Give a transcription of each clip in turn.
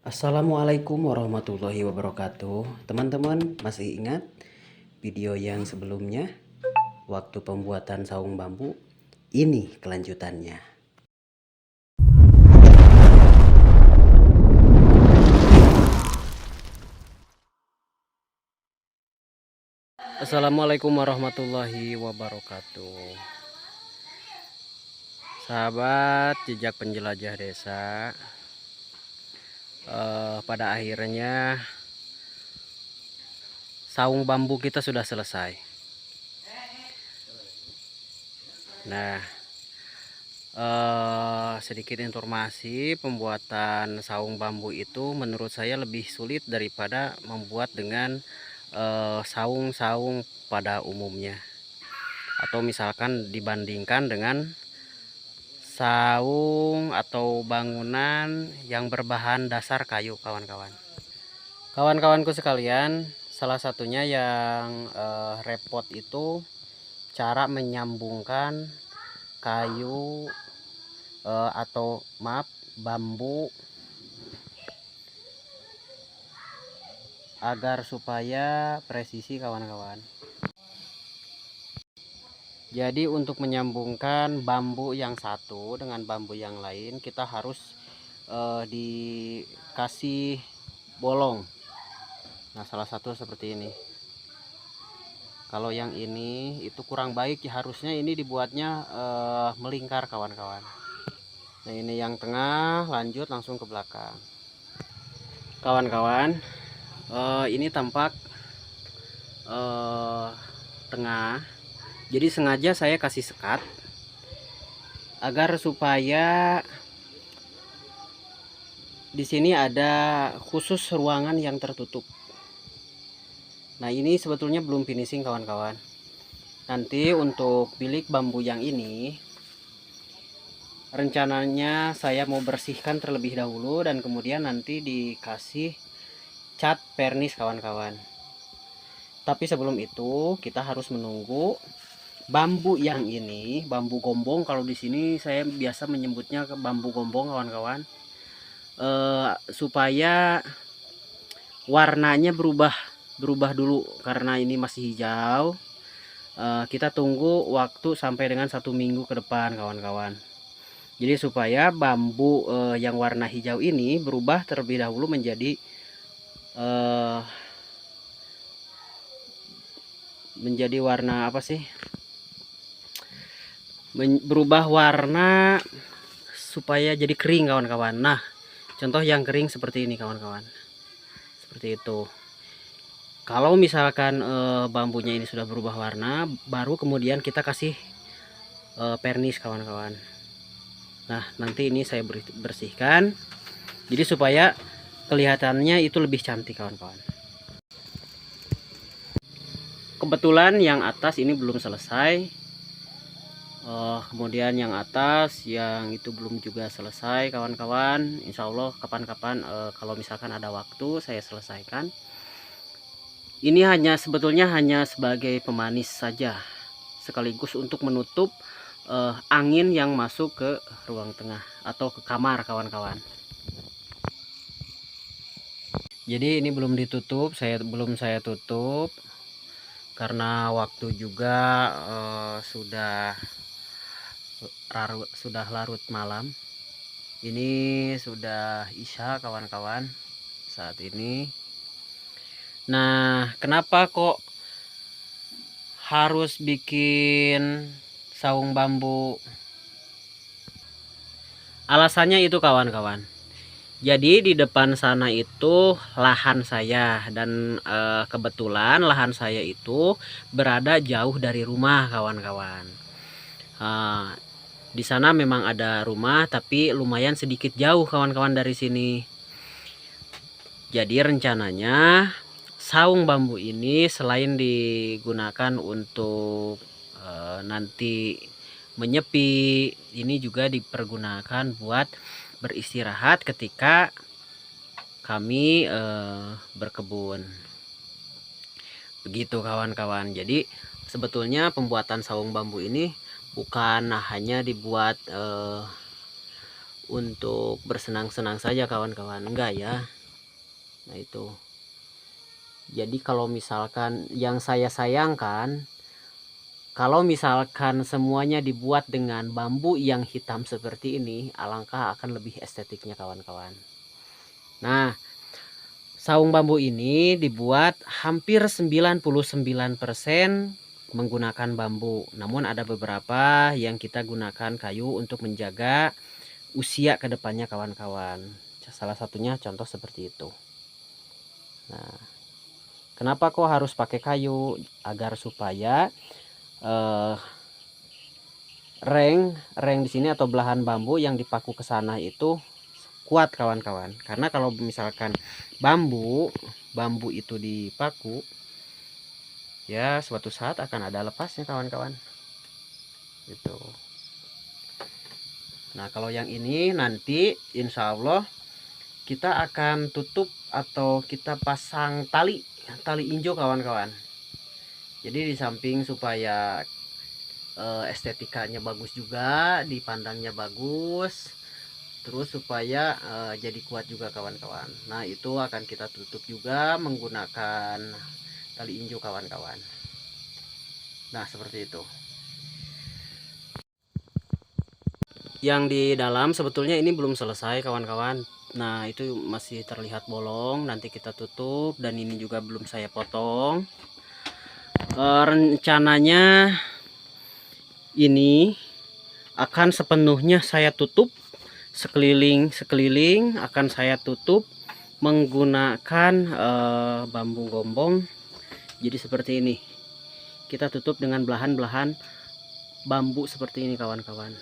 Assalamualaikum warahmatullahi wabarakatuh. Teman-teman masih ingat video yang sebelumnya waktu pembuatan saung bambu? Ini kelanjutannya. Assalamualaikum warahmatullahi wabarakatuh. Sahabat jejak penjelajah desa, pada akhirnya saung bambu kita sudah selesai. Nah, sedikit informasi, pembuatan saung bambu itu menurut saya lebih sulit daripada membuat dengan saung-saung pada umumnya, atau misalkan dibandingkan dengan saung atau bangunan yang berbahan dasar kayu. Kawan-kawanku sekalian, salah satunya yang repot itu cara menyambungkan kayu atau bambu agar supaya presisi, kawan-kawan. Jadi untuk menyambungkan bambu yang satu dengan bambu yang lain, kita harus dikasih bolong. Nah, salah satu seperti ini. Kalau yang ini itu kurang baik, ya harusnya ini dibuatnya melingkar, kawan-kawan. Nah, ini yang tengah, lanjut langsung ke belakang. Kawan-kawan, ini tampak tengah. Jadi sengaja saya kasih sekat agar supaya di sini ada khusus ruangan yang tertutup. Nah, ini sebetulnya belum finishing, kawan-kawan. Nanti untuk bilik bambu yang ini rencananya saya mau bersihkan terlebih dahulu dan kemudian nanti dikasih cat vernis, kawan-kawan. Tapi sebelum itu kita harus menunggu bambu yang ini, bambu gombong. Kalau di sini saya biasa menyebutnya ke bambu gombong, kawan-kawan, supaya warnanya berubah dulu karena ini masih hijau. Kita tunggu waktu sampai dengan 1 minggu ke depan, kawan-kawan. Jadi supaya bambu yang warna hijau ini berubah terlebih dahulu menjadi warna apa sih? Berubah warna supaya jadi kering, kawan-kawan. Nah, contoh yang kering seperti ini, kawan-kawan. Seperti itu. Kalau misalkan bambunya ini sudah berubah warna, baru kemudian kita kasih vernis, kawan-kawan. Nah, nanti ini saya bersihkan jadi supaya kelihatannya itu lebih cantik, kawan-kawan. Kebetulan yang atas ini belum selesai, kemudian yang atas yang itu belum juga selesai, kawan-kawan. Insya Allah kapan-kapan kalau misalkan ada waktu saya selesaikan. Ini sebetulnya hanya sebagai pemanis saja, sekaligus untuk menutup angin yang masuk ke ruang tengah atau ke kamar, kawan-kawan. Jadi ini belum ditutup, belum saya tutup karena waktu juga sudah larut malam. Ini sudah isya, kawan-kawan, saat ini. Nah, kenapa kok harus bikin saung bambu? Alasannya itu, kawan-kawan. Jadi di depan sana itu lahan saya, dan kebetulan lahan saya itu berada jauh dari rumah, kawan-kawan. Di sana memang ada rumah, tapi lumayan sedikit jauh, kawan-kawan, dari sini. Jadi rencananya saung bambu ini selain digunakan untuk nanti menyepi, ini juga dipergunakan buat beristirahat ketika kami berkebun. Begitu, kawan-kawan. Jadi sebetulnya pembuatan saung bambu ini bukan hanya dibuat untuk bersenang-senang saja kawan-kawan, enggak ya. Nah itu, jadi kalau misalkan yang saya sayangkan, kalau misalkan semuanya dibuat dengan bambu yang hitam seperti ini, alangkah akan lebih estetiknya kawan-kawan. Nah, saung bambu ini dibuat hampir 99% menggunakan bambu. Namun ada beberapa yang kita gunakan kayu untuk menjaga usia kedepannya kawan-kawan. Salah satunya contoh seperti itu. Nah, kenapa kok harus pakai kayu? Agar supaya reng di sini atau belahan bambu yang dipaku ke sana itu kuat kawan-kawan. Karena kalau misalkan bambu itu dipaku, ya suatu saat akan ada lepasnya kawan-kawan. Gitu. Nah, kalau yang ini nanti insya Allah kita akan tutup atau kita pasang tali injo kawan-kawan. Jadi di samping supaya estetikanya bagus juga, dipandangnya bagus, terus supaya jadi kuat juga kawan-kawan. Nah itu akan kita tutup juga menggunakan tali injo kawan-kawan. Nah seperti itu. Yang di dalam sebetulnya ini belum selesai kawan-kawan. Nah itu masih terlihat bolong, nanti kita tutup. Dan ini juga belum saya potong. Rencananya ini akan sepenuhnya saya tutup, sekeliling akan saya tutup menggunakan bambu gombong. Jadi seperti ini, kita tutup dengan belahan-belahan bambu seperti ini kawan-kawan.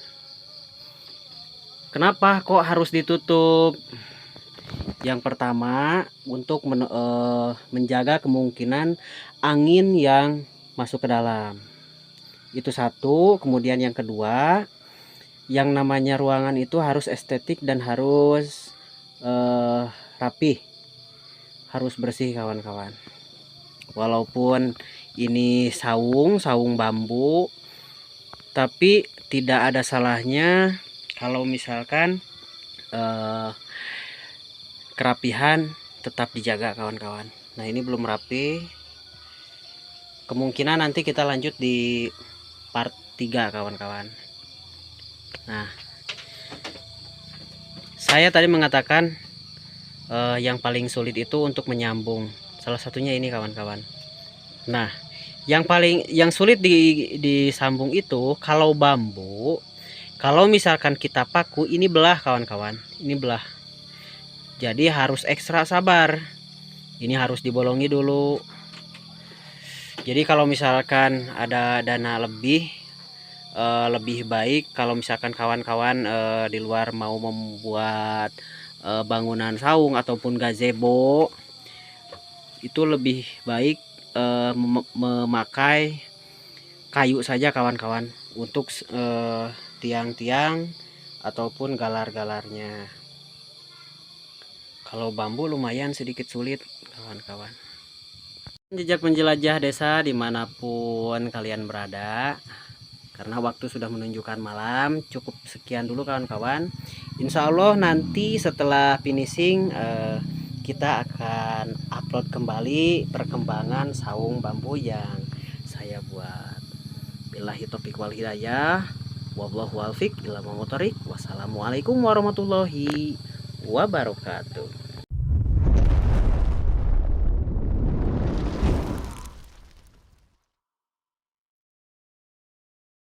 Kenapa kok harus ditutup? Yang pertama untuk menjaga kemungkinan angin yang masuk ke dalam. Itu satu. Kemudian yang kedua, yang namanya ruangan itu harus estetik dan harus rapih, harus bersih kawan-kawan. Walaupun ini saung bambu, tapi tidak ada salahnya kalau misalkan kerapihan tetap dijaga kawan-kawan. Nah ini belum rapi, kemungkinan nanti kita lanjut di part 3 kawan-kawan. Nah saya tadi mengatakan yang paling sulit itu untuk menyambung, salah satunya ini kawan-kawan. Nah yang sulit disambung itu kalau bambu, kalau misalkan kita paku ini belah kawan-kawan, ini belah, jadi harus ekstra sabar. Ini harus dibolongi dulu. Jadi kalau misalkan ada dana lebih baik kalau misalkan kawan-kawan di luar mau membuat bangunan saung ataupun gazebo, itu lebih baik memakai kayu saja kawan-kawan untuk tiang-tiang ataupun galar-galarnya. Kalau bambu lumayan sedikit sulit kawan-kawan. Jejak penjelajah desa dimanapun kalian berada, karena waktu sudah menunjukkan malam, cukup sekian dulu kawan-kawan. Insya Allah nanti setelah finishing kita akan upload kembali perkembangan saung bambu yang saya buat. Billahi taufiq wal hidayah, wallahu wal fiq ila motorik. Wassalamualaikum warahmatullahi wabarakatuh.